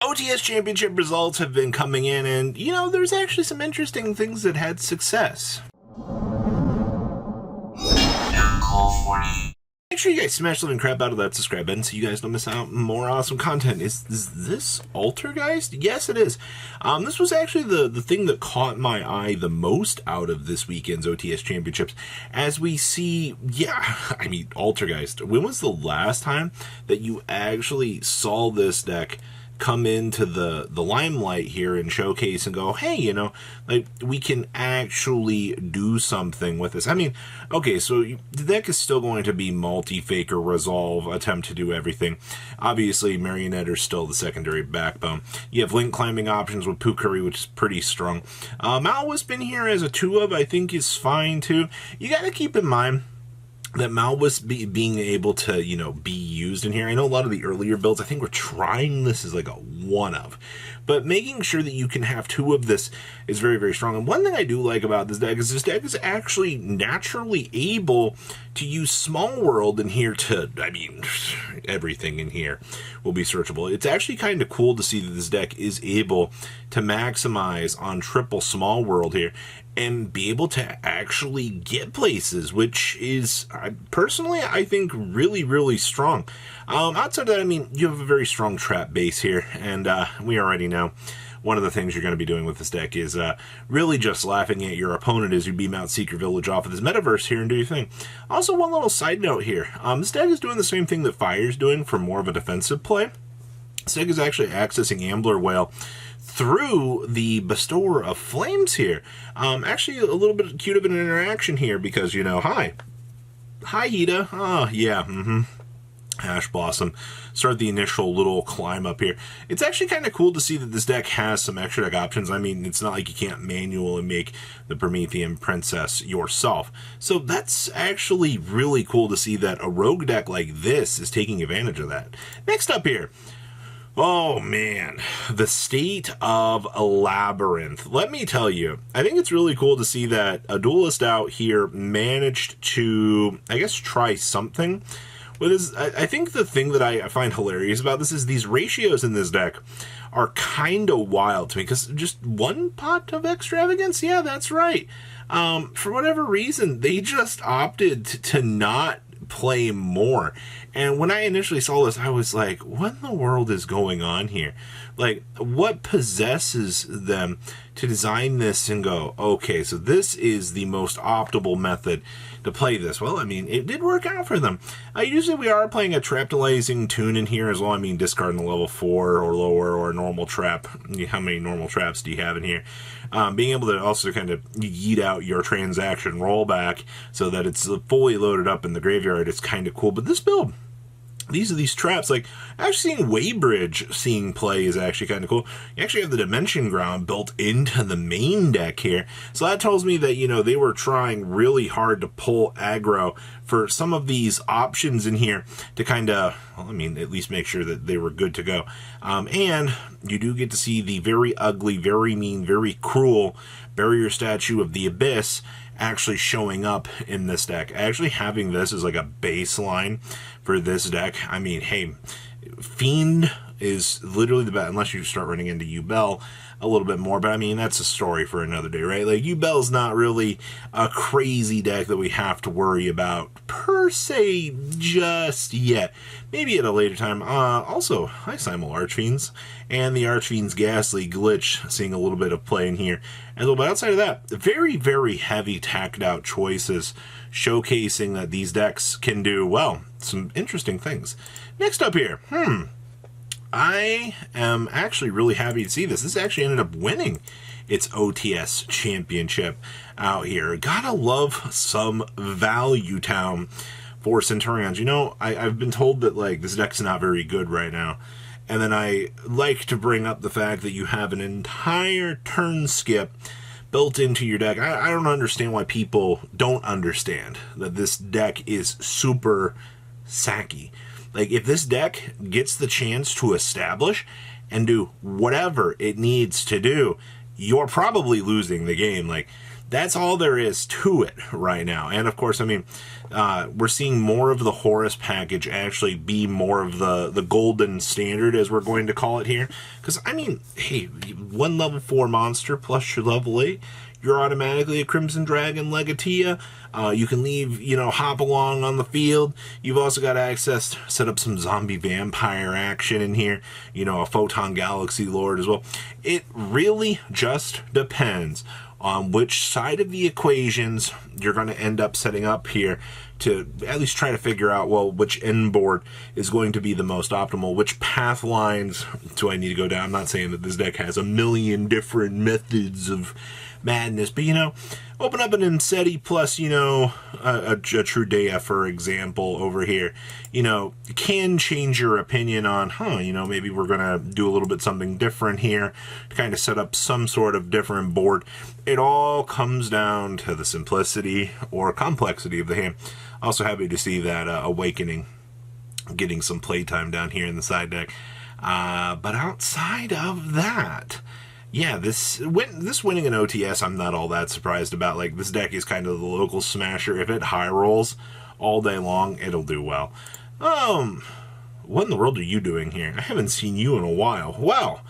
OTS championship results have been coming in, and there's actually some interesting things that had success. Make sure you guys smash the living crap out of that subscribe button so you guys don't miss out on more awesome content. Is this Altergeist? Yes, it is. This was actually the thing that caught my eye the most out of this weekend's OTS championships. As we see, Altergeist. When was the last time that you actually saw this deck come into the limelight here and showcase and go, hey, we can actually do something with this? I mean, okay, so the deck is still going to be multi-faker, resolve, attempt to do everything. Obviously, Marionette is still the secondary backbone. You have link climbing options with Pukari, which is pretty strong. Malwisp in here as a 2-of, I think is fine too. You got to keep in mind that Malwisp being able to, be used in here. I know a lot of the earlier builds, I think we're trying this as like a 1-of. But making sure that you can have 2 of this is very, very strong. And one thing I do like about this deck is actually naturally able to use Small World in here to, everything in here will be searchable. It's actually kind of cool to see that this deck is able to maximize on triple Small World here and be able to actually get places, which is, personally, I think really, really strong. Outside of that, you have a very strong trap base here, and we already know one of the things you're going to be doing with this deck is really just laughing at your opponent as you beam out Secret Village off of this metaverse here and do your thing. Also, one little side note here. This deck is doing the same thing that Fire's doing for more of a defensive play. This deck is actually accessing Ambler Whale through the Bestower of Flames here. Actually, a little bit cute of an interaction here because, hi. Hi, Hida. Oh, yeah, Ash Blossom. Start the initial little climb up here. It's actually kind of cool to see that this deck has some extra deck options. It's not like you can't manually make the Promethean Princess yourself. So that's actually really cool to see that a rogue deck like this is taking advantage of that. Next up here. Oh man, the state of Labyrinth. Let me tell you, I think it's really cool to see that a duelist out here managed to, try something with this. I think the thing that I find hilarious about this is these ratios in this deck are kind of wild to me, because just 1 pot of extravagance? Yeah, that's right. For whatever reason, they just opted to not play more. And when I initially saw this, I was like, what in the world is going on here? Like, what possesses them to design this and go, okay, so this is the most optimal method to play this? Well, it did work out for them. Usually we are playing a traptalizing tune in here as well. Discarding the level 4 or lower or a normal trap. How many normal traps do you have in here? Being able to also kind of yeet out your transaction rollback so that it's fully loaded up in the graveyard is kind of cool. But this build, these traps, like actually seeing Waybridge seeing play is actually kind of cool. You actually have the Dimension Ground built into the main deck here. So that tells me that, they were trying really hard to pull aggro for some of these options in here to kind of, at least make sure that they were good to go. And you do get to see the very ugly, very mean, very cruel Barrier Statue of the Abyss actually showing up in this deck. Actually having this as like a baseline for this deck, hey, Fiend is literally the best, unless you start running into Yubel a little bit more, but that's a story for another day, right? Like, Yubel's not really a crazy deck that we have to worry about per se just yet. Maybe at a later time. Also, hi Simul Archfiends, and the Archfiends Ghastly Glitch seeing a little bit of play in here as well. But outside of that, very, very heavy tacked out choices showcasing that these decks can do, well, some interesting things. Next up here, I am actually really happy to see this. This actually ended up winning its OTS championship out here. Gotta love some Value Town for Centurions. I've been told that, like, this deck's not very good right now. And then I like to bring up the fact that you have an entire turn skip built into your deck. I don't understand why people don't understand that this deck is super sacky. Like, if this deck gets the chance to establish and do whatever it needs to do, you're probably losing the game. Like, That's all there is to it right now. And of course, I mean, we're seeing more of the Horus package actually be more of the golden standard, as we're going to call it here. Because, I mean, hey, 1 level 4 monster plus your level 8, you're automatically a Crimson Dragon Legatia. You can leave, hop along on the field. You've also got access to set up some zombie vampire action in here. A Photon Galaxy Lord as well. It really just depends on which side of the equations you're going to end up setting up here to at least try to figure out, well, which end board is going to be the most optimal, which path lines do I need to go down. I'm not saying that this deck has a million different methods of madness, but open up an Insetti plus a True Dea, for example, over here, can change your opinion on, maybe we're gonna do a little bit something different here to kind of set up some sort of different board. It all comes down to the simplicity or complexity of the hand. Also happy to see that Awakening getting some playtime down here in the side deck, but outside of that, yeah, this winning an OTS, I'm not all that surprised about. Like, this deck is kind of the local smasher. If it high rolls all day long, it'll do well. What in the world are you doing here? I haven't seen you in a while. Well,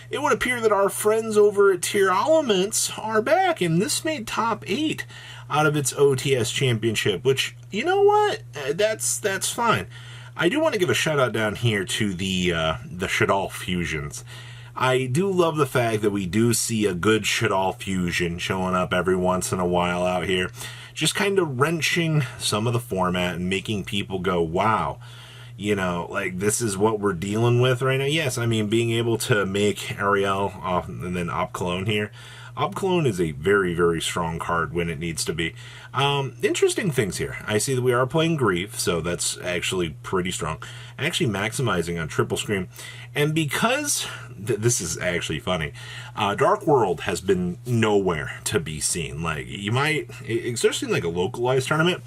it would appear that our friends over at Tearlaments are back, and this made top 8 out of its OTS championship, which, you know what? That's fine. I do want to give a shout out down here to the Shadal fusions. I do love the fact that we do see a good Shadal fusion showing up every once in a while out here, just kind of wrenching some of the format and making people go, wow, this is what we're dealing with right now. Yes, I mean, being able to make Ariel and then Op Cologne here. Op Cologne is a very, very strong card when it needs to be. Interesting things here. I see that we are playing Grief, so that's actually pretty strong. Actually maximizing on Triple Scream. And because, this is actually funny, Dark World has been nowhere to be seen. Like, you might, especially in like a localized tournament,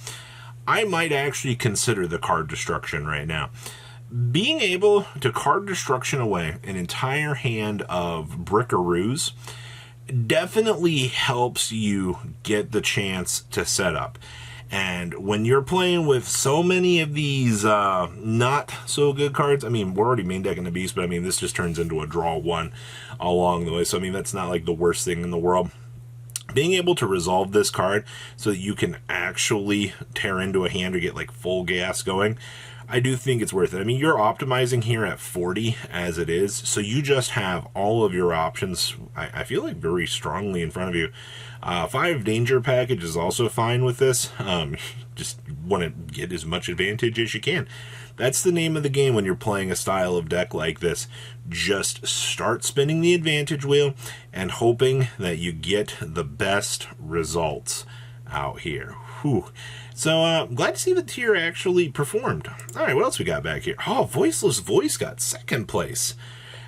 I might actually consider the card destruction right now. Being able to card destruction away an entire hand of Brickaroos definitely helps you get the chance to set up. And when you're playing with so many of these not so good cards, I mean, we're already main decking the Beast, but I mean, this just turns into a draw 1 along the way. So, I mean, that's not like the worst thing in the world. Being able to resolve this card so that you can actually tear into a hand or get like full gas going, I do think it's worth it. I mean, you're optimizing here at 40 as it is, so you just have all of your options, I feel like, very strongly in front of you. 5 Danger package is also fine with this. Just want to get as much advantage as you can. That's the name of the game when you're playing a style of deck like this. Just start spinning the advantage wheel and hoping that you get the best results out here. Whew. So, glad to see the tier actually performed. All right, what else we got back here? Oh, Voiceless Voice got 2nd place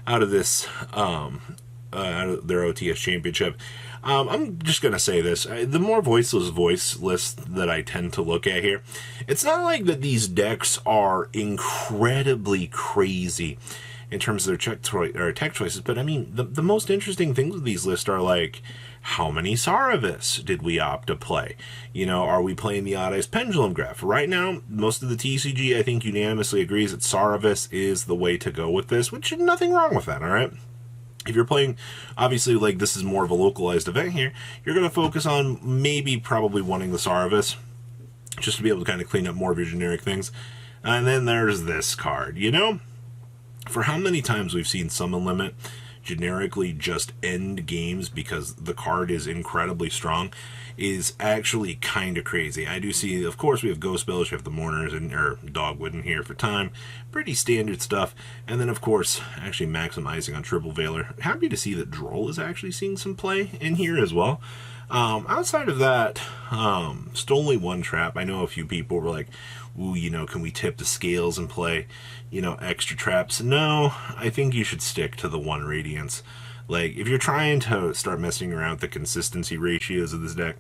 out of this, out of their OTS championship. I'm just going to say this. The more Voiceless Voice lists that I tend to look at here, it's not like that these decks are incredibly crazy in terms of their tech choices, but I mean, the most interesting things with these lists are like, how many Saravis did we opt to play? Are we playing the Odd Eyes Pendulum Graph? Right now, most of the TCG, I think, unanimously agrees that Saravis is the way to go with this, which is nothing wrong with that, all right? If you're playing, obviously, like, this is more of a localized event here, you're going to focus on probably wanting the Saravis, just to be able to kind of clean up more of your generic things. And then there's this card, For how many times we've seen Summon Limit generically just end games because the card is incredibly strong is actually kind of crazy. I do see, of course, we have Ghost Bellish, we have the Mourners, or Dogwood in here for time. Pretty standard stuff. And then, of course, actually maximizing on Triple Veiler. Happy to see that Droll is actually seeing some play in here as well. Outside of that, still only 1 trap. I know a few people were like, ooh, can we tip the scales and play, extra traps? No, I think you should stick to the 1 Radiance. Like, if you're trying to start messing around with the consistency ratios of this deck,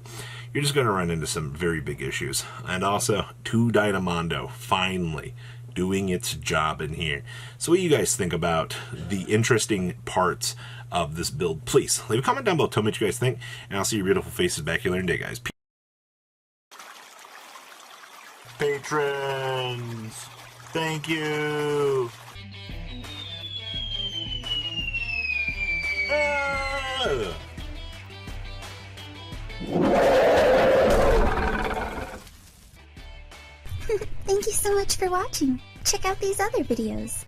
you're just going to run into some very big issues. And also, 2 Dynamondo, finally. doing its job in here. So what do you guys think about the interesting parts of this build? Please leave a comment down below, tell me what you guys think, and I'll see your beautiful faces back here later today, guys. Patrons, thank you. Thank you so much for watching. Check out these other videos.